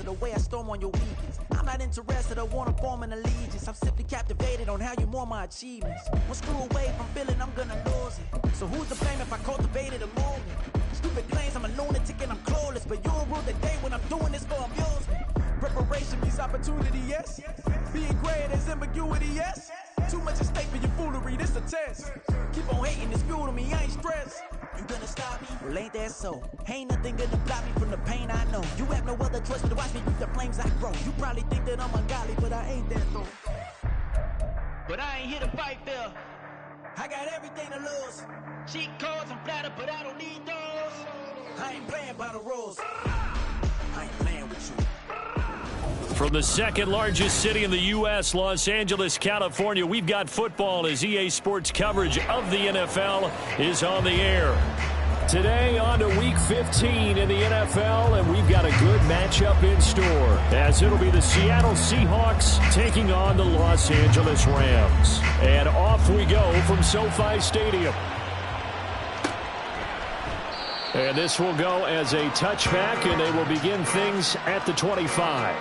the way I storm on your weekends. I'm not interested or want to form an allegiance. I'm simply captivated on how you more my achievements. One screw away from feeling I'm gonna lose it. So who's to blame if I cultivated a moment? Stupid claims I'm a lunatic and I'm clueless, but you'll rule the day when I'm doing this for amusement. Preparation means opportunity, yes. Being great is ambiguity, yes. Too much at stake for your foolery, this a test. Keep on hating, it's fuel to me, I ain't stressed. You gonna stop me? Well, ain't that so? Ain't nothing gonna block me from the pain I know. You have no other choice but to watch me reap the flames I grow. You probably think that I'm ungodly, but I ain't that though. But I ain't here to fight fair. I got everything to lose. Cheat codes, I'm flattered, but I don't need those. I ain't playing by the rules. I ain't playing with you. From the second largest city in the U.S., Los Angeles, California, we've got football as EA Sports coverage of the NFL is on the air. Today on to Week 15 in the NFL, and we've got a good matchup in store, as it'll be the Seattle Seahawks taking on the Los Angeles Rams. And off we go from SoFi Stadium. And this will go as a touchback, and they will begin things at the 25.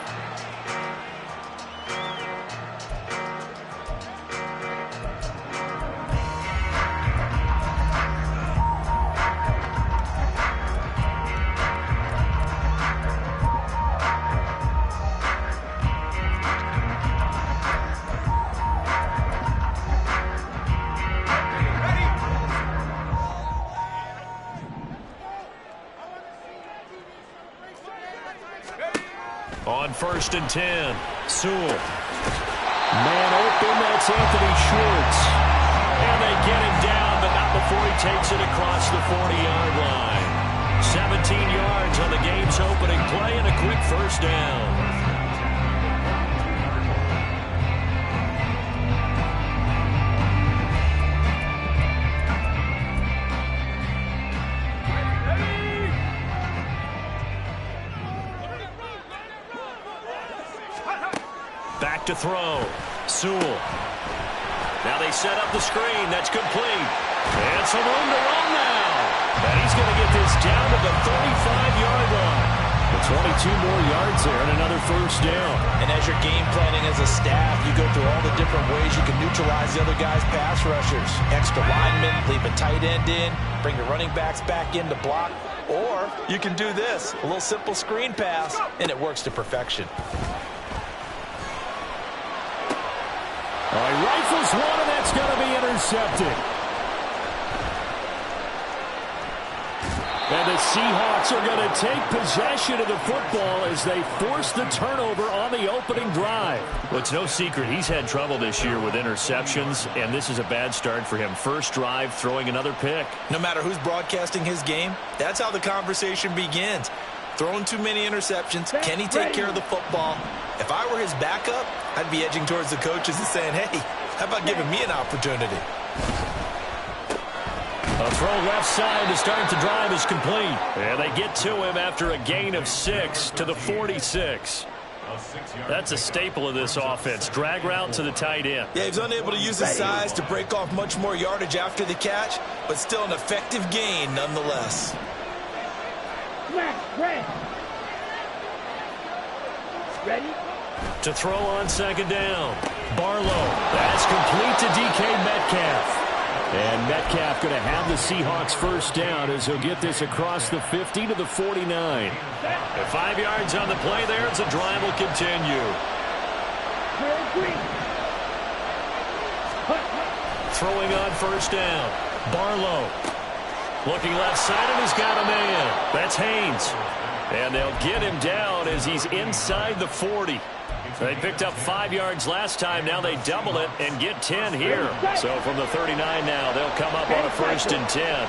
On 1st and 10, Sewell. Man open, that's Anthony Schwartz. And they get him down, but not before he takes it across the 40-yard line. 17 yards on the game's opening play and a quick first down. Back to throw. Sewell. Now they set up the screen. That's complete. And some room to run now. And he's going to get this down to the 35-yard line. The 22 more yards there and another first down. And as you're game planning as a staff, you go through all the different ways you can neutralize the other guy's pass rushers. Extra linemen, leave a tight end in, bring the running backs back in to block. Or you can do this, a little simple screen pass, and it works to perfection. All right, rifles one, and that's going to be intercepted. And the Seahawks are going to take possession of the football as they force the turnover on the opening drive. Well, it's no secret he's had trouble this year with interceptions, and this is a bad start for him. First drive, throwing another pick. No matter who's broadcasting his game, that's how the conversation begins. Throwing too many interceptions. Can he take care of the football? If I were his backup, I'd be edging towards the coaches and saying, hey, how about giving me an opportunity? A throw left side to start the drive is complete. And they get to him after a gain of 6 to the 46. That's a staple of this offense. Drag route to the tight end. Yeah, he's unable to use his size to break off much more yardage after the catch, but still an effective gain nonetheless. Ready? To throw on second down. Barlow. That's complete to DK Metcalf. And Metcalf going to have the Seahawks first down as he'll get this across the 50 to the 49. And 5 yards on the play there as the drive will continue. Throwing on first down. Barlow. Looking left side, and he's got a man. That's Haynes. And they'll get him down as he's inside the 40. They picked up 5 yards last time. Now they double it and get 10 here. So from the 39 now, they'll come up on a 1st and 10.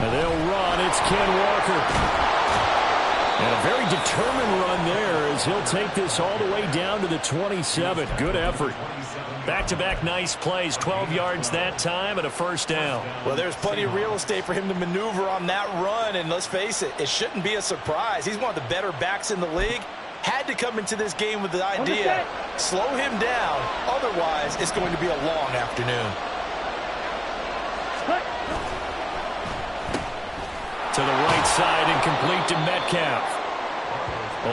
And they'll run. It's Ken Walker. And a very determined run there as he'll take this all the way down to the 27. Good effort. Back-to-back nice plays, 12 yards that time and a first down. Well, there's plenty of real estate for him to maneuver on that run, and let's face it, it shouldn't be a surprise. He's one of the better backs in the league. Had to come into this game with the idea, slow him down, otherwise it's going to be a long afternoon. To the right outside and complete to Metcalf.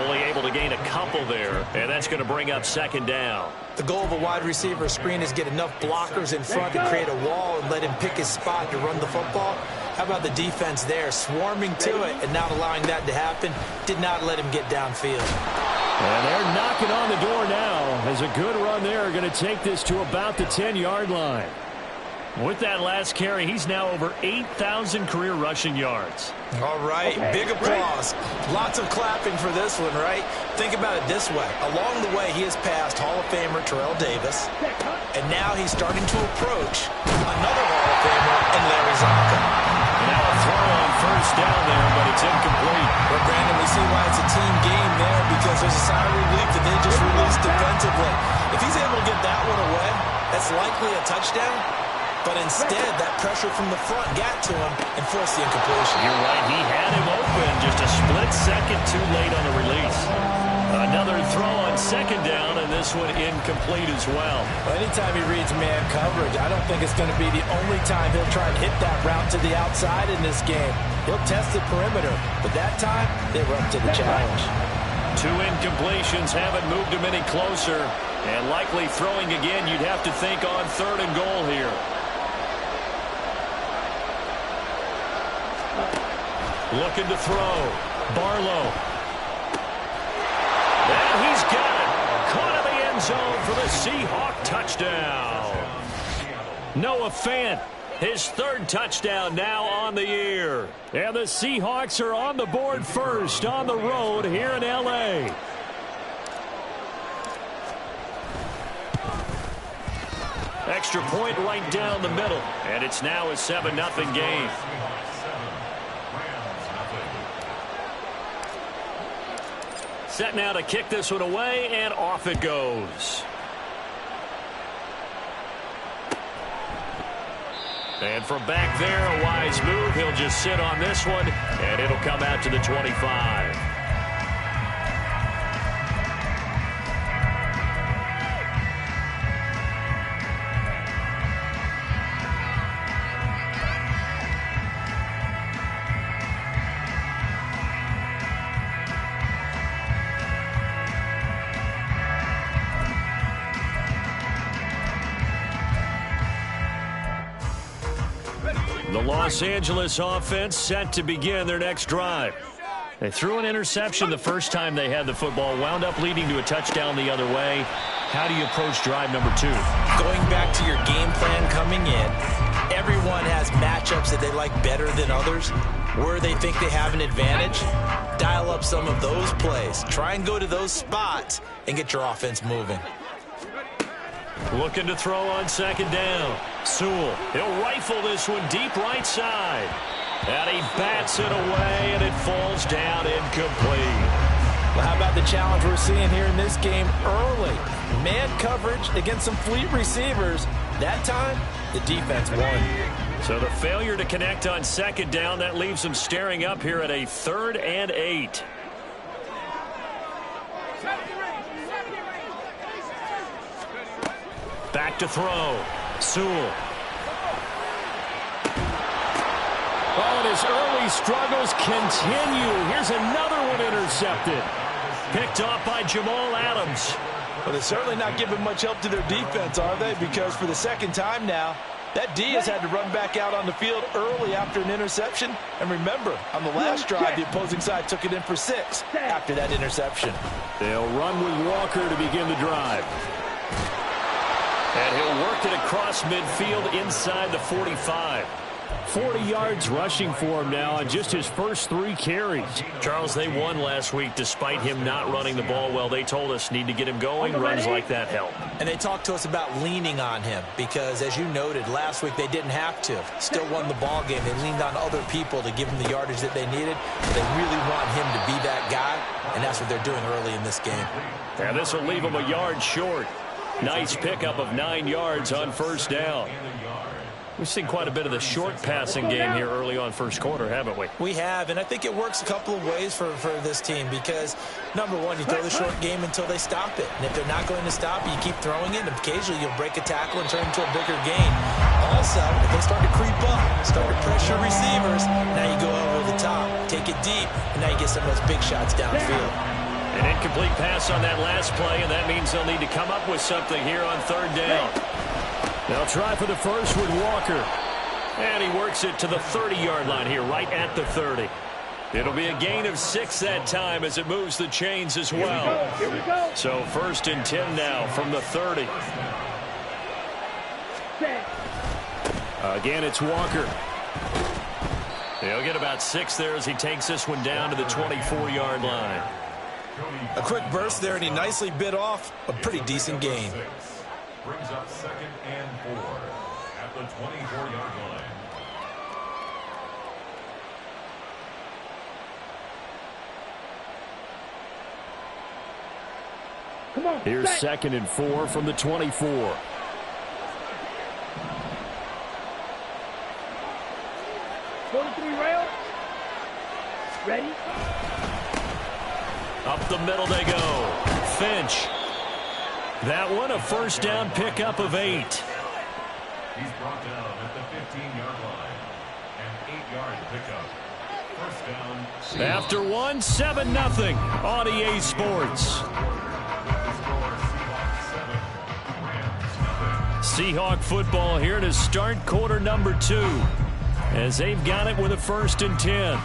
Only able to gain a couple there, and that's going to bring up second down. The goal of a wide receiver screen is get enough blockers in front to create a wall and let him pick his spot to run the football. How about the defense there, swarming to it and not allowing that to happen? Did not let him get downfield. And they're knocking on the door now as a good run there going to take this to about the 10-yard line. With that last carry, he's now over 8,000 career rushing yards. All right, big applause. Lots of clapping for this one, right? Think about it this way. Along the way, he has passed Hall of Famer Terrell Davis, and now he's starting to approach another Hall of Famer in Larry Zonka. Now a throw on first down there, but it's incomplete. But Brandon, we see why it's a team game there, because there's a sigh of relief that they just released defensively. If he's able to get that one away, that's likely a touchdown. But instead, that pressure from the front got to him and forced the incompletion. You're right. He had him open. Just a split second too late on the release. Another throw on second down, and this one incomplete as well. Well, anytime he reads man coverage, I don't think it's going to be the only time he'll try and hit that route to the outside in this game. He'll test the perimeter, but that time, they were up to the challenge. Two incompletions haven't moved him any closer, and likely throwing again, you'd have to think on 3rd and goal here. Looking to throw. Barlow. And he's got it. Caught in the end zone for the Seahawk touchdown. Noah Fant, his 3rd touchdown now on the year. And the Seahawks are on the board first on the road here in L.A. Extra point right down the middle. And it's now a 7-0 game. Set now to kick this one away, and off it goes. And from back there, a wise move. He'll just sit on this one, and it'll come out to the 25. The Los Angeles offense set to begin their next drive. They threw an interception the first time they had the football, wound up leading to a touchdown the other way. How do you approach drive number 2? Going back to your game plan coming in, everyone has matchups that they like better than others. Where they think they have an advantage, dial up some of those plays. Try and go to those spots and get your offense moving. Looking to throw on second down. Sewell, he'll rifle this one deep right side. And he bats it away, and it falls down incomplete. Well, how about the challenge we're seeing here in this game early? Man coverage against some fleet receivers. That time, the defense won. So the failure to connect on second down, that leaves them staring up here at a 3rd and 8. Back to throw. Sewell. Oh, and his early struggles continue. Here's another one intercepted. Picked off by Jamal Adams. Well, they're certainly not giving much help to their defense, are they? Because for the second time now, that D has had to run back out on the field early after an interception. And remember, on the last drive, the opposing side took it in for 6 after that interception. They'll run with Walker to begin the drive. And he'll work it across midfield inside the 45. 40 yards rushing for him now on just his first 3 carries. Charles, they won last week despite him not running the ball well. They told us need to get him going. Runs like that help. And they talked to us about leaning on him because, as you noted, last week they didn't have to. Still won the ball game. They leaned on other people to give him the yardage that they needed. But they really want him to be that guy, and that's what they're doing early in this game. And this will leave him a yard short. Nice pickup of 9 yards on first down. We've seen quite a bit of the short passing game here early on first quarter, haven't we? We have, and I think it works a couple of ways for this team because, number one, you throw the short game until they stop it. And if they're not going to stop it, you keep throwing it, and occasionally you'll break a tackle and turn into a bigger gain. Also, if they start to creep up, start to pressure receivers, now you go over the top, take it deep, and now you get some of those big shots downfield. An incomplete pass on that last play, and that means they'll need to come up with something here on third down. They'll try for the first with Walker. And he works it to the 30-yard line here, right at the 30. It'll be a gain of 6 that time as it moves the chains as well. Here we go. So 1st and 10 now from the 30. Again, it's Walker. He'll get about 6 there as he takes this one down to the 24-yard line. A quick burst there, and he nicely bit off a pretty decent gain. Brings up 2nd and 4 at the 24-yard line. Come on. Here's 2nd and 4 from the 24. Rail. Ready? Up the middle they go. Finch. That one a first down pickup of 8. He's brought down at the 15-yard line. An 8-yard pickup. First down. After one, 7-0 on EA Sports. Seahawk football here to start quarter number 2 as they've got it with a 1st and 10.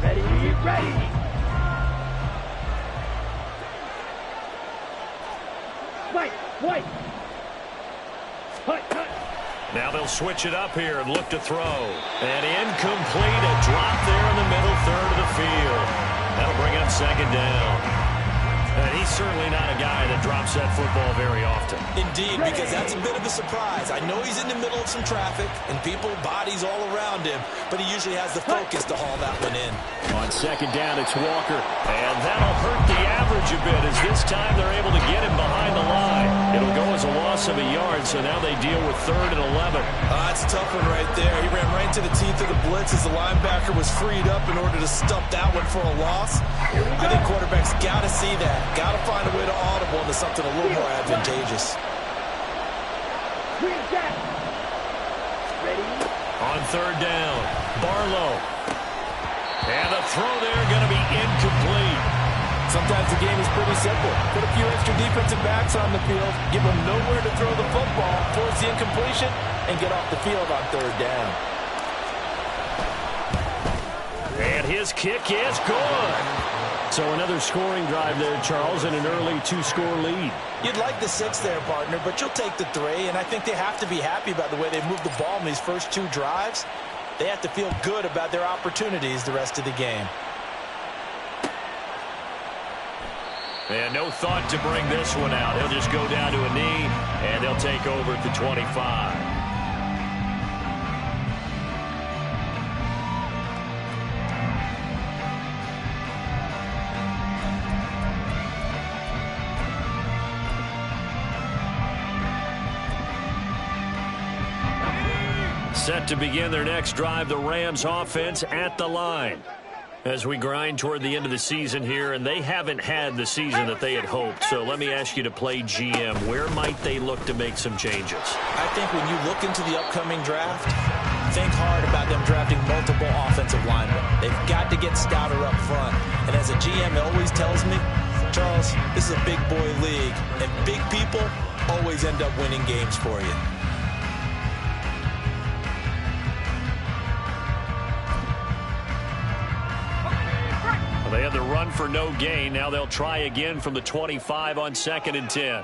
Ready, ready. White. Now they'll switch it up here and look to throw. And incomplete, a drop there in the middle third of the field. That'll bring up 2nd down. And he's certainly not a guy that drops that football very often. Indeed, because that's a bit of a surprise. I know he's in the middle of some traffic and people, bodies all around him, but he usually has the focus to haul that one in. On 2nd down, it's Walker. And that'll hurt the average a bit as this time they're able to get him behind the line. It'll go as a loss of a yard, so now they deal with 3rd and 11. That's a tough one right there. He ran right into the teeth of the blitz as the linebacker was freed up in order to stump that one for a loss. I think quarterbacks got to see that. Got to find a way to audible into something a little more advantageous. On 3rd down, Barlow. And the throw there going to be incomplete. Sometimes the game is pretty simple. Put a few extra defensive backs on the field, give them nowhere to throw the football, force the incompletion, and get off the field on 3rd down. And his kick is good. So another scoring drive there, Charles, and an early 2-score lead. You'd like the 6 there, partner, but you'll take the 3, and I think they have to be happy about the way they moved the ball in these first 2 drives. They have to feel good about their opportunities the rest of the game. And no thought to bring this one out. He'll just go down to a knee, and they'll take over at the 25. Set to begin their next drive, the Rams offense at the line. As we grind toward the end of the season here, and they haven't had the season that they had hoped. So let me ask you to play GM. Where might they look to make some changes? I think when you look into the upcoming draft, think hard about them drafting multiple offensive linemen. They've got to get stouter up front. And as a GM always tells me, Charles, this is a big boy league, and big people always end up winning games for you. They had the run for no gain. Now they'll try again from the 25 on 2nd and 10.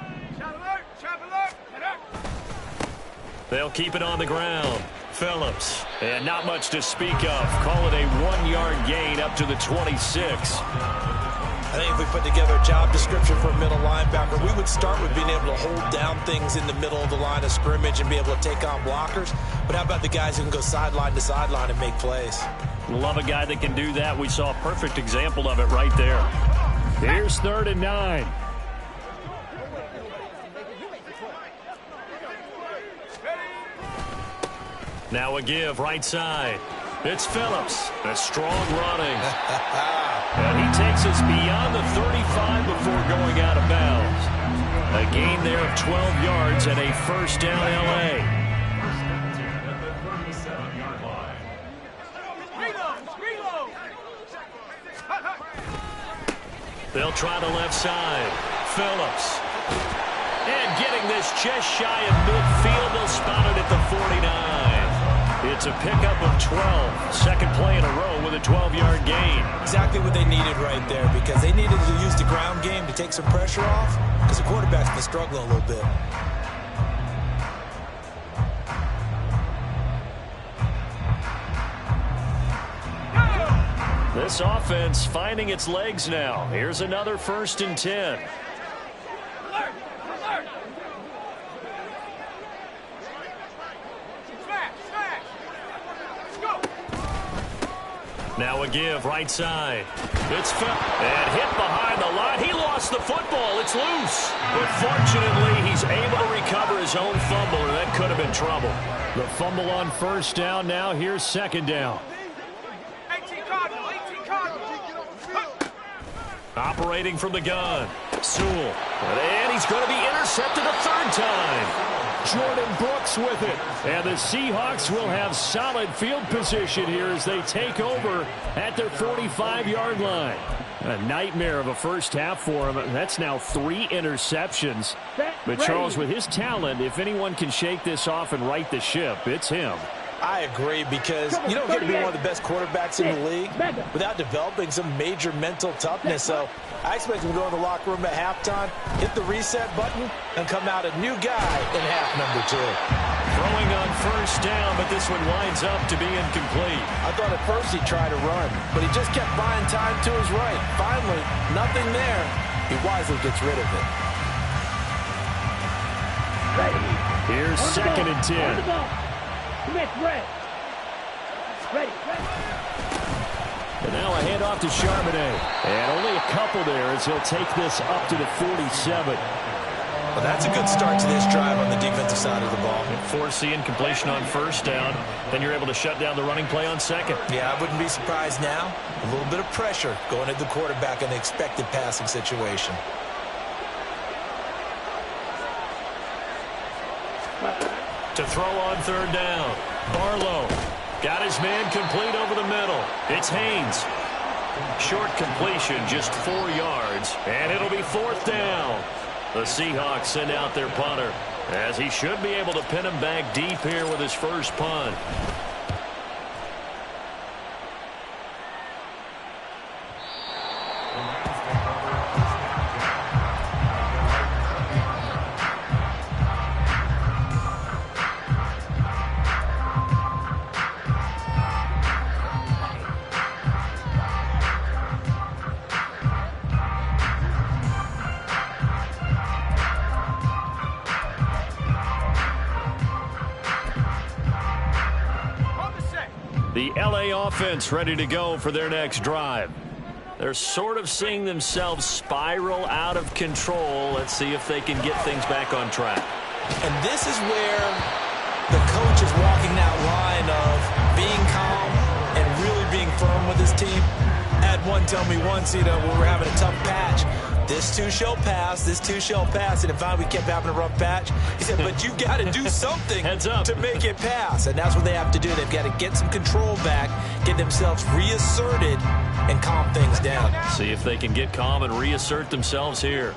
They'll keep it on the ground. Phillips. And not much to speak of. Call it a 1-yard gain up to the 26. I think if we put together a job description for a middle linebacker, we would start with being able to hold down things in the middle of the line of scrimmage and be able to take on blockers. But how about the guys who can go sideline to sideline and make plays? Love a guy that can do that. We saw a perfect example of it right there. Here's 3rd and 9. Now a give right side. It's Phillips. A strong running. And he takes us beyond the 35 before going out of bounds. A gain there of 12 yards and a first down L.A. At the 37-yard line. They'll try the left side. Phillips. And getting this just shy of midfield. They'll spot it at the 49. It's a pickup of 12. Second play in a row with a 12-yard gain. Exactly what they needed right there, because they needed to use the ground game to take some pressure off, because the quarterback's been struggling a little bit. This offense finding its legs now. Here's another 1st and 10. Now a give, right side. It's and hit behind the line. He lost the football. It's loose. But fortunately, he's able to recover his own fumble, and that could have been trouble. The fumble on first down. Now here's second down. Operating from the gun. Sewell. And he's going to be intercepted a third time. Jordan Brooks with it. And the Seahawks will have solid field position here as they take over at their 45-yard line. A nightmare of a first half for him. That's now 3 interceptions. But Charles, with his talent, if anyone can shake this off and right the ship, it's him. I agree, because you don't get to be one of the best quarterbacks in the league without developing some major mental toughness. So I expect him to go in the locker room at halftime, hit the reset button, and come out a new guy in half number 2. Throwing on first down, but this one winds up to be incomplete. I thought at first he tried to run, but he just kept buying time to his right. Finally, nothing there. He wisely gets rid of it. Here's second and 10. Ready. And now a handoff to Charbonnet. And only a couple there as he'll take this up to the 47. Well, that's a good start to this drive on the defensive side of the ball. Force the incompletion on first down. Then you're able to shut down the running play on second. Yeah, I wouldn't be surprised now. A little bit of pressure going at the quarterback in the expected passing situation. To throw on third down. Barlow got his man complete over the middle. It's Haynes. Short completion, just 4 yards. And it'll be fourth down. The Seahawks send out their punter, as he should be able to pin him back deep here with his first punt. The LA offense ready to go for their next drive. They're sort of seeing themselves spiral out of control. Let's see if they can get things back on track. And this is where the coach is walking that line of being calm and really being firm with his team. I had one tell me once, when we were having a tough patch, this too shall pass, this too shall pass. And if we kept having a rough patch, he said, but you got to do something to make it pass. And that's what they have to do. They've got to get some control back, get themselves reasserted, and calm things down. See if they can get calm and reassert themselves here.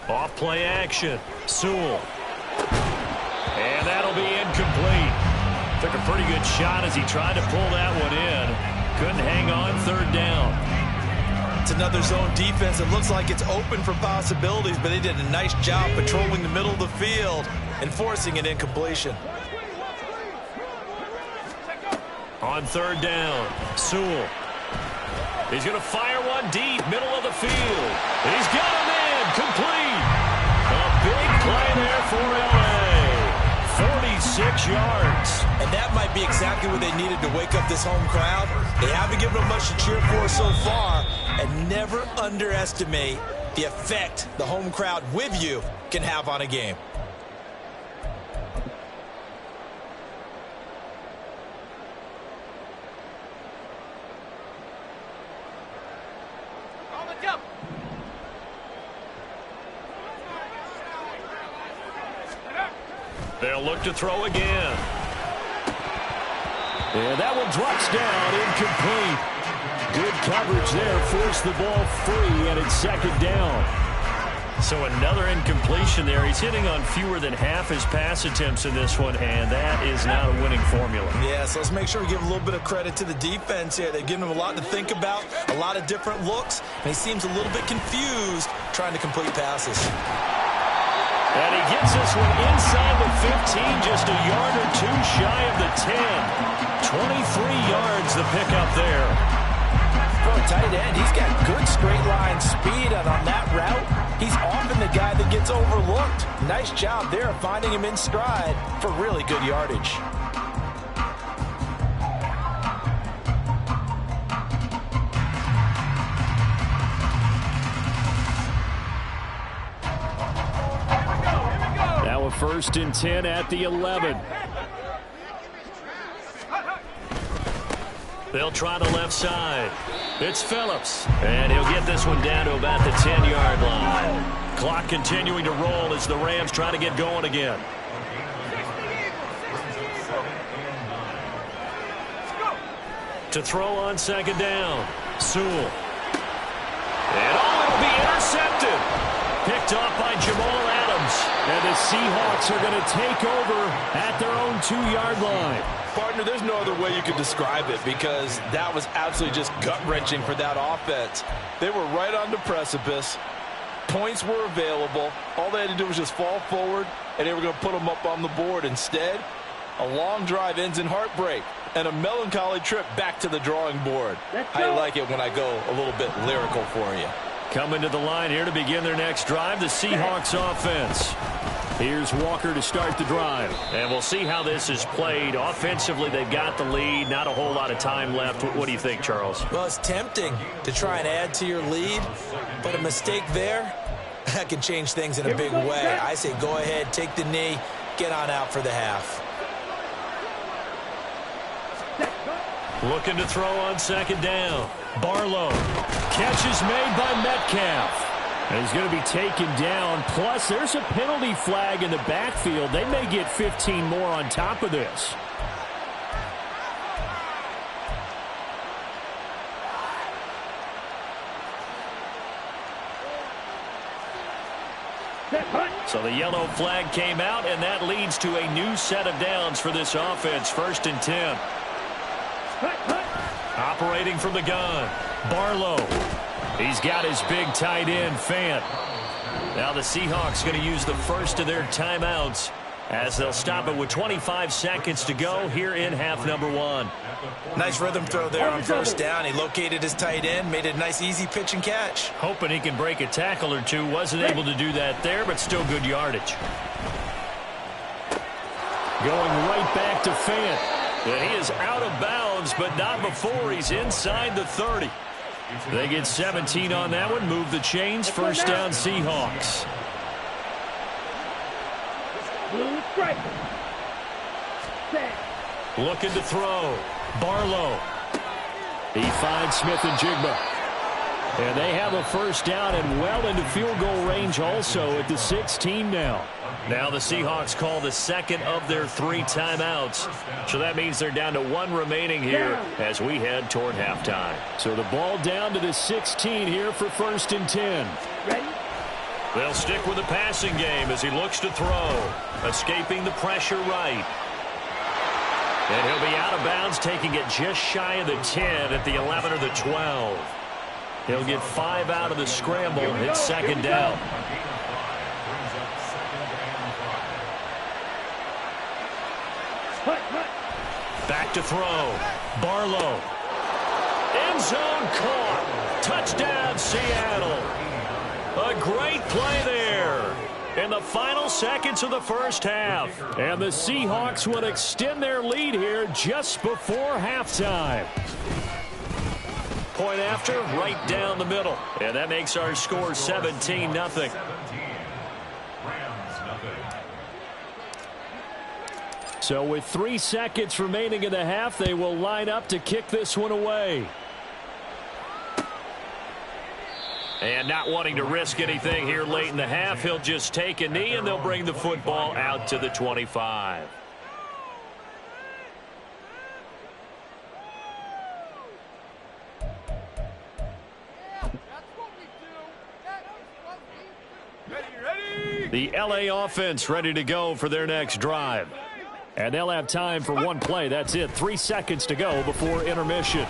Off play action. Sewell. And that'll be incomplete. Took a pretty good shot as he tried to pull that one in. Couldn't hang on third down. It's another zone defense. It looks like it's open for possibilities, but they did a nice job patrolling the middle of the field and forcing an incompletion. On third down, Sewell. He's going to fire one deep, middle of the field. He's got him in, complete. A big play there for LA. 46 yards. And that might be exactly what they needed to wake up this home crowd. They haven't given them much to cheer for so far. And never underestimate the effect the home crowd with you can have on a game. They'll look to throw again. And that one drops down, incomplete. Good coverage there, forced the ball free, and it's second down. So another incompletion there. He's hitting on fewer than half his pass attempts in this one, and that is not a winning formula. Yeah, so let's make sure we give a little bit of credit to the defense here. They've given him a lot to think about, a lot of different looks, and he seems a little bit confused trying to complete passes. And he gets this one inside the 15, just a yard or two shy of the 10. 23 yards the pickup there. For a tight end, he's got good straight line speed, and on that route, he's often the guy that gets overlooked. Nice job there finding him in stride for really good yardage. Now a 1st and 10 at the 11. They'll try the left side. It's Phillips. And he'll get this one down to about the 10-yard line. Clock continuing to roll as the Rams try to get going again. To throw on 2nd down. Sewell. And it'll be intercepted. Picked off by Jamal Adams. And the Seahawks are going to take over at their own 2-yard line. Partner, there's no other way you could describe it because that was absolutely just gut-wrenching for that offense. They were right on the precipice. Points were available. All they had to do was just fall forward, and they were going to put them up on the board. Instead, a long drive ends in heartbreak and a melancholy trip back to the drawing board. I like it when I go a little bit lyrical for you. Coming to the line here to begin their next drive, the Seahawks offense. Here's Walker to start the drive. And we'll see how this is played. Offensively, they've got the lead. Not a whole lot of time left. What do you think, Charles? Well, it's tempting to try and add to your lead, but a mistake there, that can change things in a big way. I say go ahead, take the knee, get on out for the half. Looking to throw on 2nd down. Barlow. Catch is made by Metcalf. And he's going to be taken down. Plus, there's a penalty flag in the backfield. They may get 15 more on top of this. So the yellow flag came out, and that leads to a new set of downs for this offense. 1st and 10. Operating from the gun. Barlow. He's got his big tight end, Fant. Now the Seahawks going to use the first of their timeouts as they'll stop it with 25 seconds to go here in half number 1. Nice rhythm throw there on 1st down. He located his tight end, made it a nice easy pitch and catch. Hoping he can break a tackle or two. Wasn't able to do that there, but still good yardage. Going right back to Fant. And he is out of bounds, but not before he's inside the 30. They get 17 on that one. Move the chains. 1st down, Seahawks. Looking to throw. Barlow. He finds Smith and Jigba. And they have a 1st down and well into field goal range also at the 16 now. Now the Seahawks call the 2nd of their 3 timeouts. So that means they're down to 1 remaining here as we head toward halftime. So the ball down to the 16 here for 1st and 10. Ready? They'll stick with the passing game as he looks to throw. Escaping the pressure right. And he'll be out of bounds, taking it just shy of the 10 at the 11 or the 12. He'll get 5 out of the scramble. It's 2nd down. Back to throw. Barlow. End zone caught. Touchdown, Seattle. A great play there in the final seconds of the 1st half. And the Seahawks will extend their lead here just before halftime. Point after, right down the middle. And that makes our score 17-0. So with 3 seconds remaining in the half, they will line up to kick this one away. And not wanting to risk anything here late in the half, he'll just take a knee, and they'll bring the football out to the 25. The LA offense ready to go for their next drive. And they'll have time for one play. That's it. 3 seconds to go before intermission.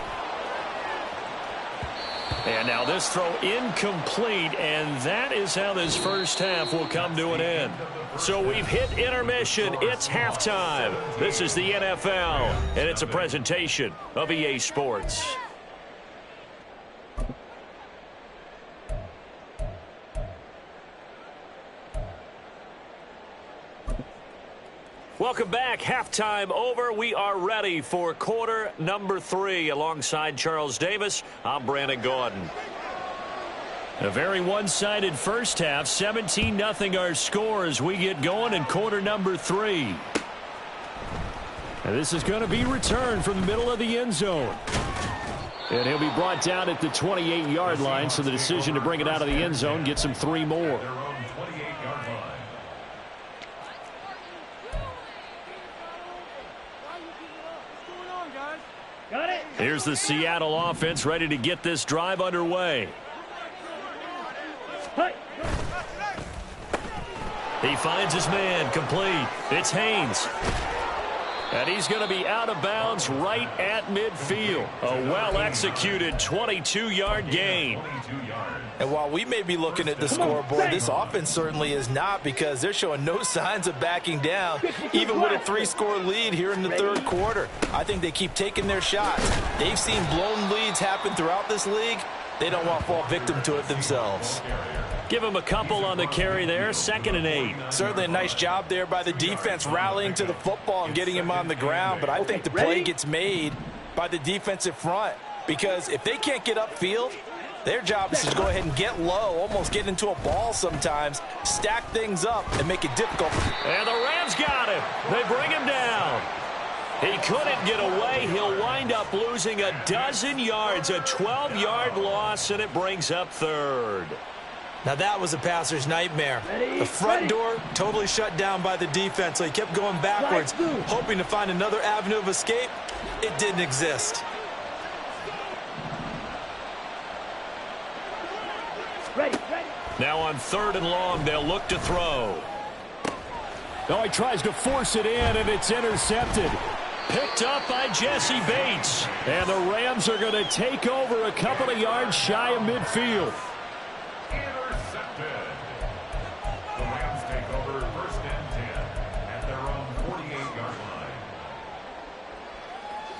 And now this throw incomplete, and that is how this first half will come to an end. So we've hit intermission. It's halftime. This is the NFL, and it's a presentation of EA Sports. Welcome back. Halftime over. We are ready for quarter number 3. Alongside Charles Davis, I'm Brandon Gordon. A very one-sided first half. 17-0 our score as we get going in quarter number 3. And this is going to be returned from the middle of the end zone. And he'll be brought down at the 28-yard line, so the decision to bring it out of the end zone gets him 3 more. Got it. Here's the Seattle offense ready to get this drive underway. Hey. He finds his man, complete. It's Haynes. And he's going to be out of bounds right at midfield. A well-executed 22-yard gain. And while we may be looking at the scoreboard, this offense certainly is not, because they're showing no signs of backing down, even with a 3-score lead here in the third quarter. I think they keep taking their shots. They've seen blown leads happen throughout this league. They don't want to fall victim to it themselves. Give him a couple on the carry there. 2nd and 8. Certainly a nice job there by the defense, rallying to the football and getting him on the ground. But I think the play gets made by the defensive front, because if they can't get upfield, their job is to go ahead and get low, almost get into a ball sometimes, stack things up, and make it difficult. And the Rams got him. They bring him down. He couldn't get away. He'll wind up losing a dozen yards, a 12-yard loss, and it brings up 3rd. Now that was a passer's nightmare. The front door totally shut down by the defense, so he kept going backwards, hoping to find another avenue of escape. It didn't exist. Ready. Now on 3rd and long, they'll look to throw. Oh, he tries to force it in, and it's intercepted. Picked up by Jesse Bates. And the Rams are going to take over a couple of yards shy of midfield. Intercepted. The Rams take over 1st and 10 at their own 48-yard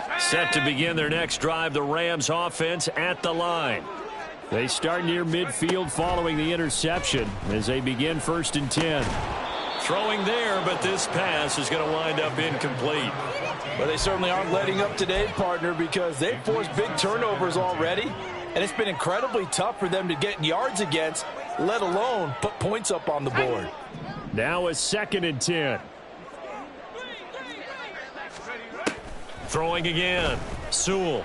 line. Set to begin their next drive, the Rams offense at the line. They start near midfield following the interception as they begin 1st and 10. Throwing there, but this pass is going to wind up incomplete. Well, they certainly aren't letting up today, partner, because they've forced big turnovers already, and it's been incredibly tough for them to get yards against, let alone put points up on the board. Now a 2nd and 10. Throwing again. Sewell.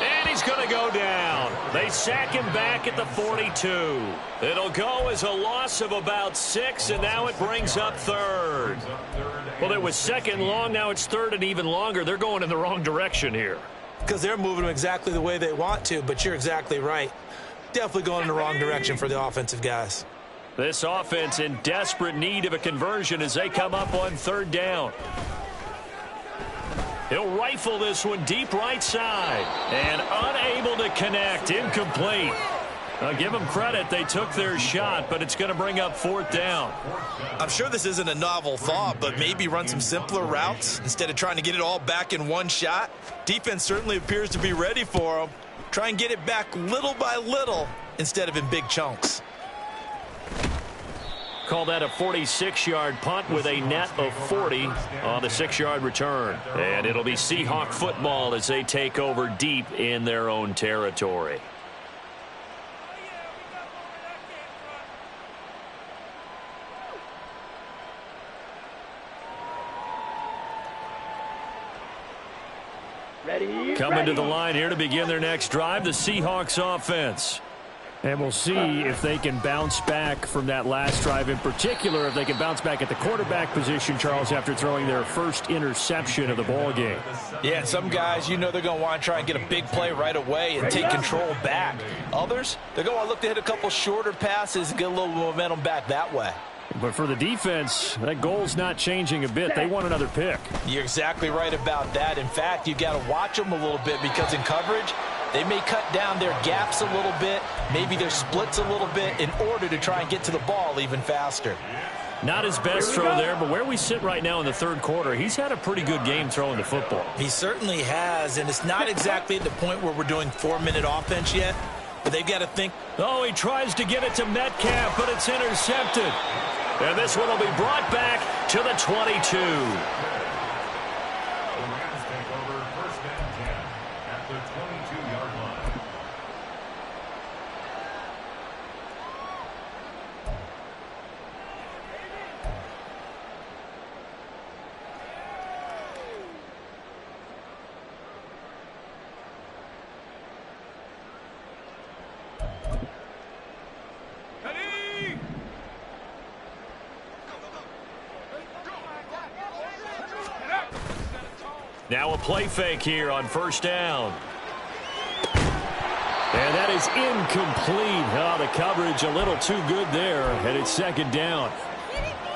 And he's going to go down. They sack him back at the 42. It'll go as a loss of about 6, and now it brings up 3rd. Well, it was 2nd long. Now it's 3rd and even longer. They're going in the wrong direction here. Because they're moving them exactly the way they want to, but you're exactly right. Definitely going in the wrong direction for the offensive guys. This offense in desperate need of a conversion as they come up on 3rd down. He'll rifle this one deep right side. And unable to connect. Incomplete. I'll give them credit. They took their shot, but it's going to bring up 4th down. I'm sure this isn't a novel thought, but maybe run some simpler routes instead of trying to get it all back in one shot. Defense certainly appears to be ready for them. Try and get it back little by little instead of in big chunks. Call that a 46-yard punt with a net of 40 on the 6-yard return. And it'll be Seahawk football as they take over deep in their own territory. Ready. Coming to the line here to begin their next drive, the Seahawks offense. And we'll see if they can bounce back from that last drive, in particular if they can bounce back at the quarterback position, Charles, after throwing their first interception of the ball game. Yeah, some guys, you know they're going to want to try and get a big play right away and take control back. Others, they're going to want to look to hit a couple shorter passes and get a little momentum back that way. But for the defense, that goal's not changing a bit. They want another pick. You're exactly right about that. In fact, you got to watch them a little bit because in coverage, they may cut down their gaps a little bit, maybe their splits a little bit in order to try and get to the ball even faster. Not his best throw there, but where we sit right now in the third quarter, he's had a pretty good game throwing the football. He certainly has, and it's not exactly at the point where we're doing 4-minute offense yet, but they've got to think. Oh, he tries to get it to Metcalf, but it's intercepted. And this one will be brought back to the 22. Now a play fake here on first down. And that is incomplete. Oh, the coverage a little too good there, and it's second down.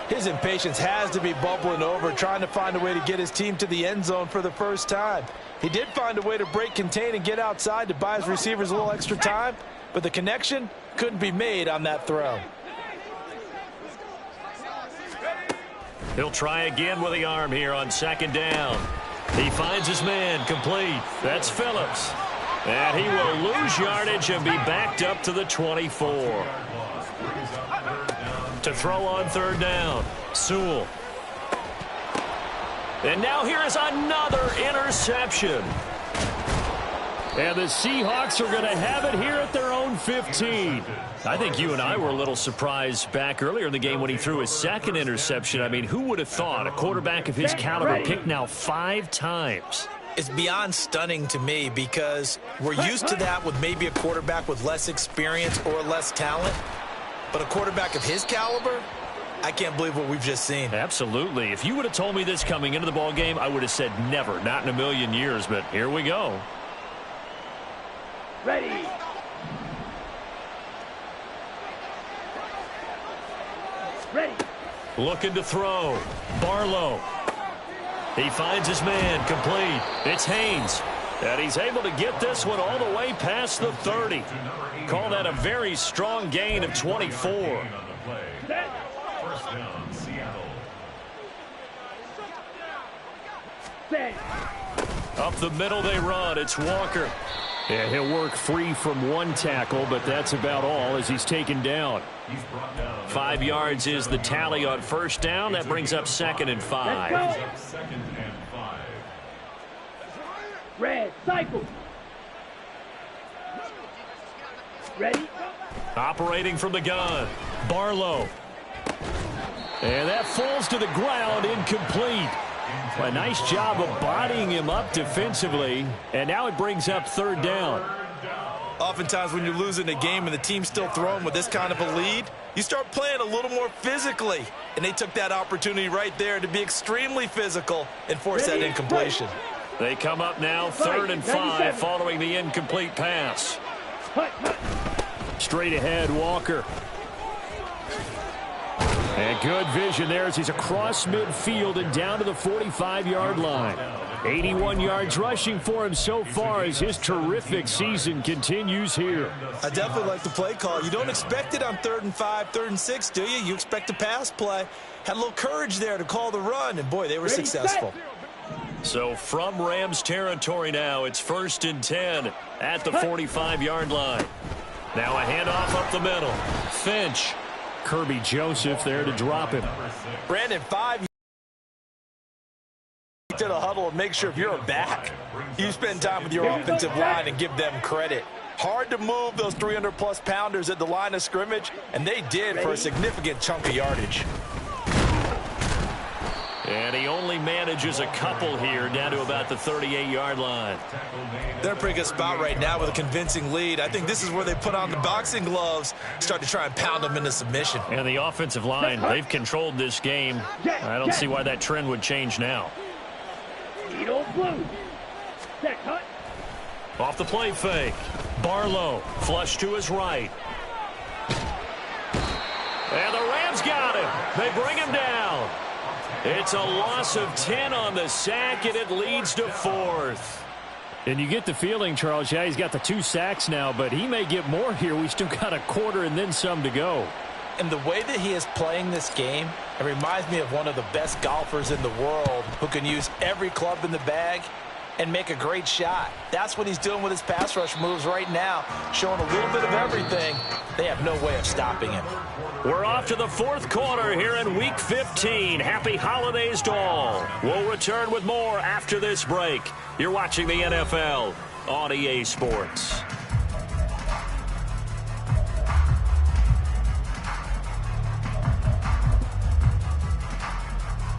His impatience has to be bubbling over, trying to find a way to get his team to the end zone for the first time. He did find a way to break contain and get outside to buy his receivers a little extra time, but the connection couldn't be made on that throw. He'll try again with the arm here on second down. He finds his man complete. That's Phillips. And he will lose yardage and be backed up to the 24. To throw on third down, Sewell. And now here is another interception. And the Seahawks are going to have it here at their own 15. I think you and I were a little surprised back earlier in the game when he threw his second interception. I mean, who would have thought a quarterback of his caliber picked now 5 times? It's beyond stunning to me because we're used to that with maybe a quarterback with less experience or less talent. But a quarterback of his caliber, I can't believe what we've just seen. Absolutely. If you would have told me this coming into the ball game, I would have said never, not in a million years. But here we go. Ready. Ready. Looking to throw. Barlow. He finds his man complete. It's Haynes. And he's able to get this one all the way past the 30. Call that a very strong gain of 24. First down, Seattle. Set. Up the middle they run. It's Walker. And he'll work free from one tackle, but that's about all as he's taken down. 5 yards is the tally on first down. That brings up 2nd and 5. Second and 5. Red, cycle. Ready. Operating from the gun. Barlow. And that falls to the ground, incomplete. A nice job of bodying him up defensively. And now it brings up third down. Oftentimes when you're losing a game and the team's still throwing with this kind of a lead, you start playing a little more physically. And they took that opportunity right there to be extremely physical and force that incompletion. They come up now 3rd and 5 following the incomplete pass. Straight ahead, Walker. And good vision there as he's across midfield and down to the 45-yard line. 81 yards rushing for him so far as his terrific season continues here. I definitely like the play call. You don't expect it on 3rd and 5, 3rd and 6, do you? You expect a pass play. Had a little courage there to call the run, and boy, they were successful. So from Rams territory now, it's 1st and 10 at the 45-yard line. Now a handoff up the middle. Finch. Kirby Joseph there to drop him. Brandon, 5 to the huddle and make sure if you're a back, you spend time with your offensive line and give them credit. Hard to move those 300-plus pounders at the line of scrimmage, and they did for a significant chunk of yardage. And he only manages a couple here down to about the 38-yard line. They're in a pretty good spot right now with a convincing lead. I think this is where they put on the boxing gloves, start to try and pound them into submission. And the offensive line, they've controlled this game. I don't see why that trend would change now. Needle blue. Set cut. Off the play fake. Barlow, flush to his right. And the Rams got him. They bring him down. It's a loss of 10 on the sack, and it leads to 4th. And you get the feeling, Charles, yeah, he's got the 2 sacks now, but he may get more here. We still got a quarter and then some to go. And the way that he is playing this game, it reminds me of one of the best golfers in the world who can use every club in the bag and make a great shot. That's what he's doing with his pass rush moves right now, showing a little bit of everything. They have no way of stopping him. We're off to the 4th quarter here in Week 15. Happy holidays to all. We'll return with more after this break. You're watching the NFL on EA Sports.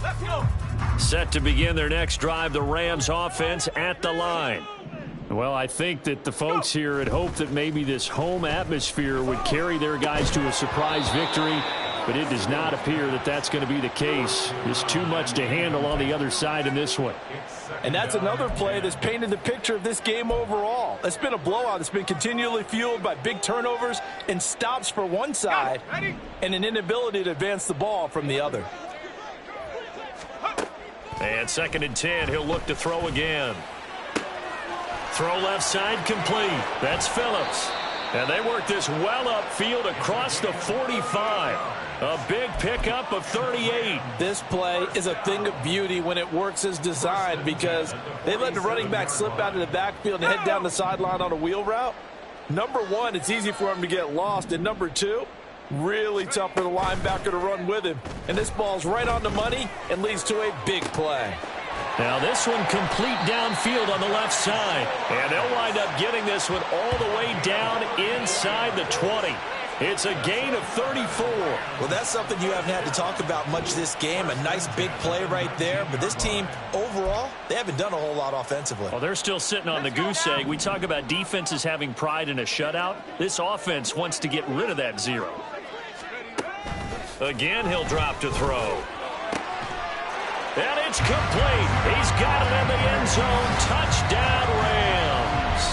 Let's go. Set to begin their next drive, the Rams offense at the line. Well, I think that the folks here had hoped that maybe this home atmosphere would carry their guys to a surprise victory, but it does not appear that that's going to be the case. There's too much to handle on the other side in this one. And that's another play that's painted the picture of this game overall. It's been a blowout. It's been continually fueled by big turnovers and stops for one side and an inability to advance the ball from the other. And 2nd and 10, he'll look to throw again. Throw left side complete. That's Phillips. And they work this well upfield across the 45. A big pickup of 38. This play is a thing of beauty when it works as designed because they let the running back slip out of the backfield and head down the sideline on a wheel route. Number one, it's easy for him to get lost. And number two, really tough for the linebacker to run with him. And this ball's right on the money and leads to a big play. Now this one complete downfield on the left side. And they'll wind up getting this one all the way down inside the 20. It's a gain of 34. Well, that's something you haven't had to talk about much this game. A nice big play right there. But this team, overall, they haven't done a whole lot offensively. Well, they're still sitting on the goose egg. We talk about defenses having pride in a shutout. This offense wants to get rid of that 0. Again, he'll drop to throw. And it's complete. He's got it in the end zone. Touchdown, Rams.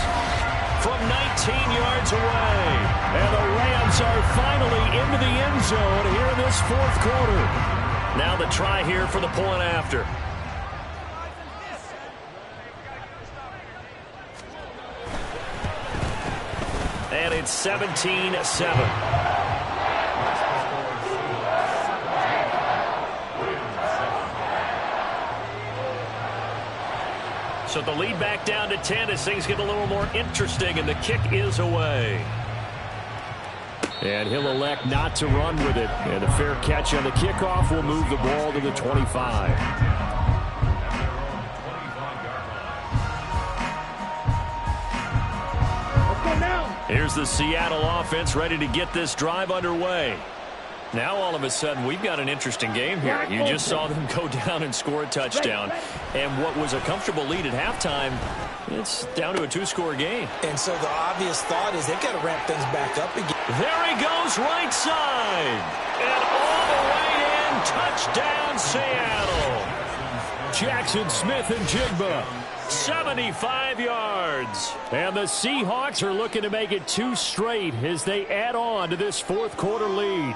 From 19 yards away. And the Rams are finally into the end zone here in this 4th quarter. Now the try here for the point after. And it's 17-7. So the lead back down to 10 as things get a little more interesting, and the kick is away. And he'll elect not to run with it. And a fair catch on the kickoff will move the ball to the 25. Here's the Seattle offense ready to get this drive underway. Now all of a sudden we've got an interesting game here. You just saw them go down and score a touchdown. And what was a comfortable lead at halftime, it's down to a 2-score game. And so the obvious thought is they've got to ramp things back up again. There he goes right side. And all the way in. Touchdown Seattle. Jackson Smith and Jigba. 75 yards. And the Seahawks are looking to make it 2 straight as they add on to this 4th quarter lead.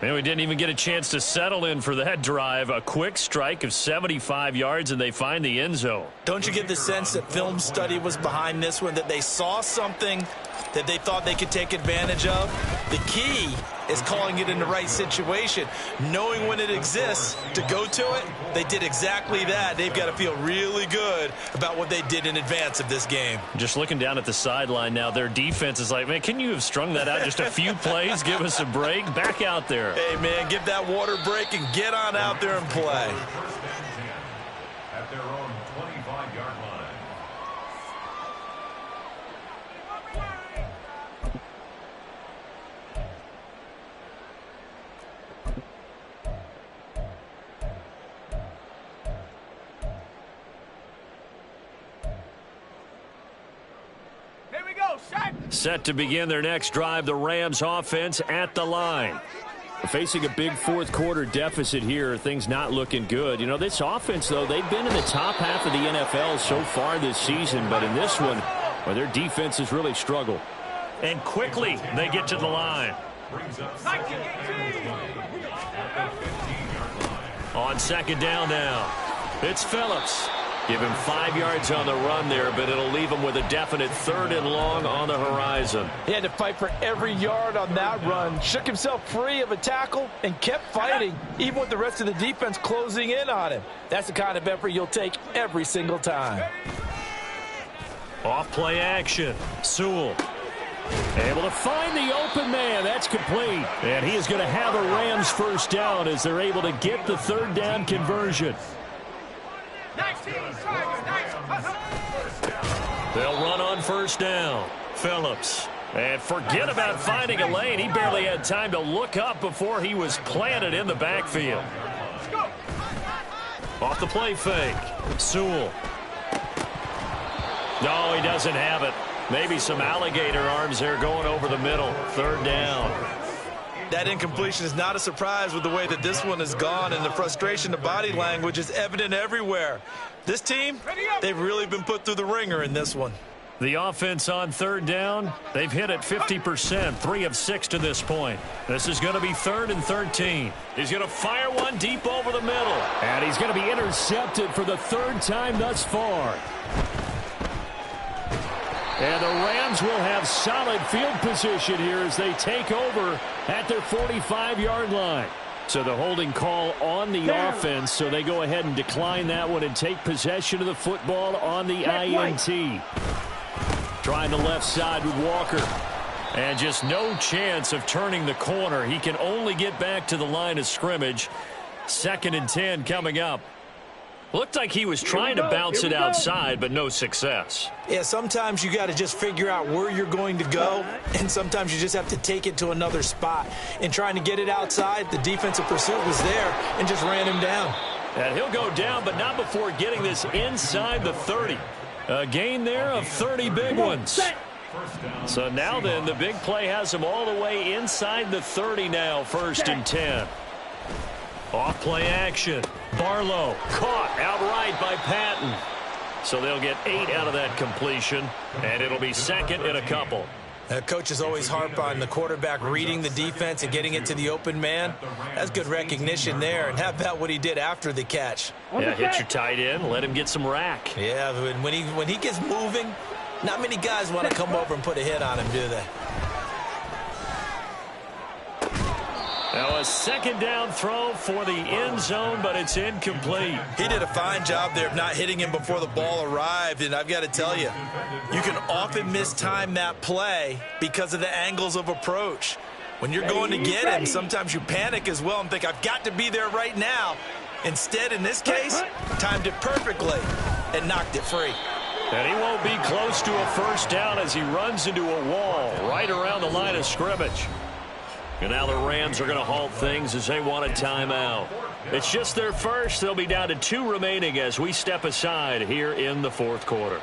Man, we didn't even get a chance to settle in for that drive. A quick strike of 75 yards, and they find the end zone. Don't you get the sense that film study was behind this one, that they saw something that they thought they could take advantage of? The key is calling it in the right situation, knowing when it exists to go to it. They did exactly that. They've got to feel really good about what they did in advance of this game. Just looking down at the sideline now, their defense is like, man, can you have strung that out just a few plays? Give us a break. Back out there. Hey, man, give that water break and get on out there and play. At their own 25-yard line. Set to begin their next drive, the Rams offense at the line. Facing a big fourth quarter deficit here, things not looking good. You know, this offense, though, they've been in the top half of the NFL so far this season, but in this one, well, their defense has really struggled. And quickly, they get to the line. On second down now, it's Phillips. Give him 5 yards on the run there, but it'll leave him with a definite 3rd and long on the horizon. He had to fight for every yard on that run. Shook himself free of a tackle and kept fighting, even with the rest of the defense closing in on him. That's the kind of effort you'll take every single time. Off play action. Sewell able to find the open man. That's complete. And he is going to have a Rams first down as they're able to get the 3rd down conversion. They'll run on first down. Phillips. And forget about finding a lane. He barely had time to look up before he was planted in the backfield. Off the play fake. Sewell. No, he doesn't have it. Maybe some alligator arms there going over the middle. 3rd down. That incompletion is not a surprise with the way that this one has gone, and the frustration, the body language is evident everywhere. This team, they've really been put through the ringer in this one. The offense on 3rd down, they've hit it 50%, 3 of 6 to this point. This is going to be 3rd and 13. He's going to fire one deep over the middle. And he's going to be intercepted for the 3rd time thus far. And the Rams will have solid field position here as they take over at their 45-yard line. So the holding call on the offense, so they go ahead and decline that one and take possession of the football on the INT. Trying the left side with Walker. And just no chance of turning the corner. He can only get back to the line of scrimmage. 2nd and 10 coming up. Looked like he was trying to bounce it outside, but no success. Yeah, sometimes you got to just figure out where you're going to go, and sometimes you just have to take it to another spot. In trying to get it outside, the defensive pursuit was there and just ran him down. And he'll go down, but not before getting this inside the 30. A gain there of 30 big ones. So now then, the big play has him all the way inside the 30 now, 1st and 10. Off play action. Barlow caught outright by Patton. So they'll get 8 out of that completion, and it'll be 2nd and a couple. Coaches always harp on the quarterback reading the defense and getting it to the open man. That's good recognition there. And how about what he did after the catch? Yeah, hit your tight end, let him get some rack. Yeah, when he gets moving, not many guys want to come over and put a hit on him, do they? Now a 2nd down throw for the end zone, but it's incomplete. He did a fine job there of not hitting him before the ball arrived, and I've got to tell you, you can often mistime that play because of the angles of approach. When you're going to get him, sometimes you panic as well and think, I've got to be there right now. Instead, in this case, timed it perfectly and knocked it free. And he won't be close to a first down as he runs into a wall right around the line of scrimmage. And now the Rams are going to halt things as they want a timeout. It's just their first. They'll be down to 2 remaining as we step aside here in the 4th quarter.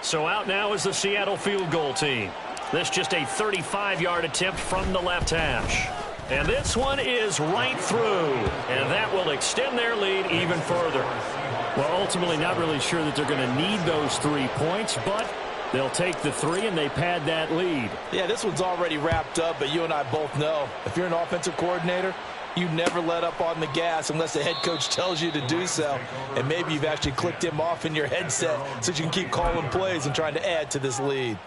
So out now is the Seattle field goal team. This just a 35-yard attempt from the left hash. And this one is right through. And that will extend their lead even further. Well, ultimately not really sure that they're going to need those 3 points, but they'll take the 3 and they pad that lead. Yeah, this one's already wrapped up, but you and I both know if you're an offensive coordinator, you never let up on the gas unless the head coach tells you to do so. And maybe you've actually clicked him off in your headset so you can keep calling plays and trying to add to this lead.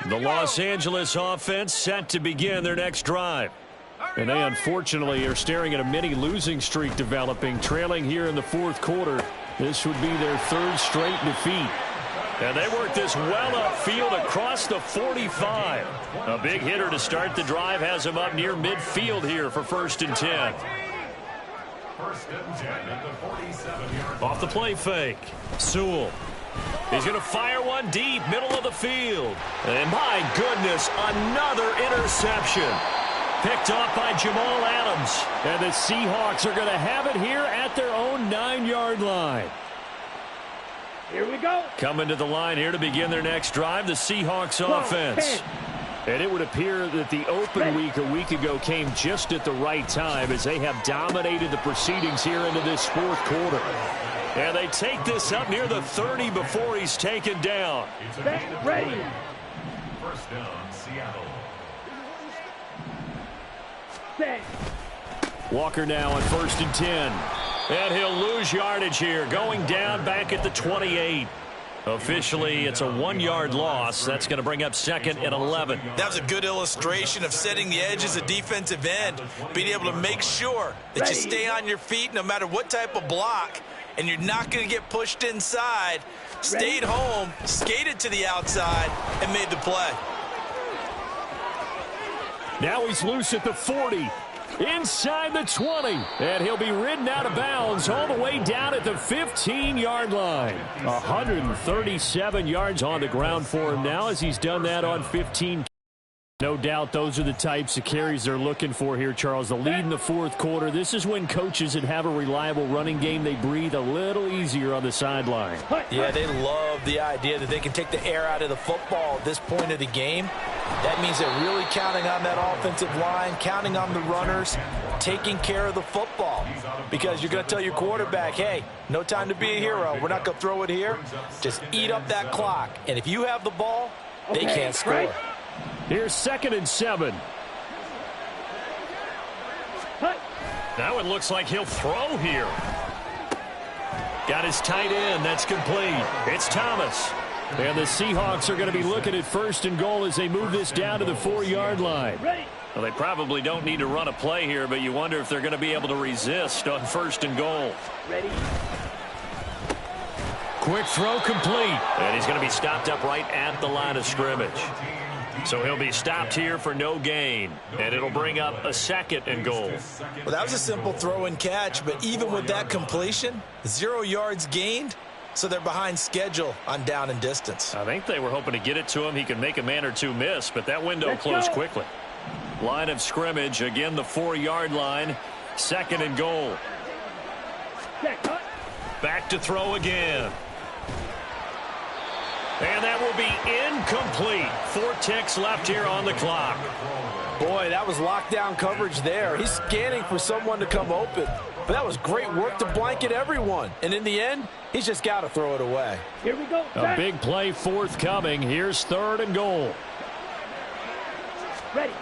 The Los Angeles offense set to begin their next drive. And they unfortunately are staring at a mini losing streak developing, trailing here in the 4th quarter. This would be their 3rd straight defeat. And they work this well upfield across the 45. A big hitter to start the drive has him up near midfield here for 1st and 10. First and 10 at the 47-yard line. Off the play fake. Sewell. He's going to fire one deep, middle of the field. And my goodness, another interception. Picked off by Jamal Adams. And the Seahawks are going to have it here at their own 9-yard line. Here we go. Coming to the line here to begin their next drive, the Seahawks offense. And it would appear that the open week a week ago came just at the right time as they have dominated the proceedings here into this fourth quarter. And they take this up near the 30 before he's taken down. Ready. First down, Seattle. Set. Walker now on 1st and 10. And he'll lose yardage here, going down back at the 28. Officially, it's a 1-yard loss. That's going to bring up 2nd and 11. That was a good illustration of setting the edge as a defensive end, being able to make sure that you stay on your feet no matter what type of block, and you're not going to get pushed inside. Stayed home, skated to the outside, and made the play. Now he's loose at the 40. Inside the 20, and he'll be ridden out of bounds all the way down at the 15-yard line. 137 yards on the ground for him now as he's done that on 15. No doubt those are the types of carries they're looking for here, Charles. The lead in the fourth quarter. This is when coaches that have a reliable running game, they breathe a little easier on the sideline. Yeah, they love the idea that they can take the air out of the football at this point of the game. That means they're really counting on that offensive line, counting on the runners, taking care of the football. Because you're going to tell your quarterback, hey, no time to be a hero. We're not going to throw it here. Just eat up that clock. And if you have the ball, they can't score. Right. Here's 2nd and 7. Now it looks like he'll throw here. Got his tight end. That's complete. It's Thomas. And the Seahawks are going to be looking at 1st and goal as they move this down to the 4-yard line. Well, they probably don't need to run a play here, but you wonder if they're going to be able to resist on 1st and goal. Ready. Quick throw complete. And he's going to be stopped up right at the line of scrimmage. So he'll be stopped here for no gain. And it'll bring up a 2nd and goal. Well, that was a simple throw and catch, but even with that completion, 0 yards gained. So they're behind schedule on down and distance. I think they were hoping to get it to him. He could make a man or two miss, but that window closed quickly. Line of scrimmage, again the 4-yard line. 2nd and goal. Back to throw again. And that will be incomplete. 4 ticks left here on the clock. Boy, that was lockdown coverage there. He's scanning for someone to come open. But that was great work to blanket everyone. And in the end, he's just got to throw it away. Here we go. A big play forthcoming. Here's 3rd and goal. Ready.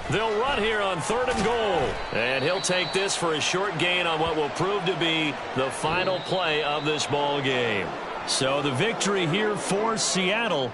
They'll run here on 3rd and goal. And he'll take this for a short gain on what will prove to be the final play of this ball game. So the victory here for Seattle.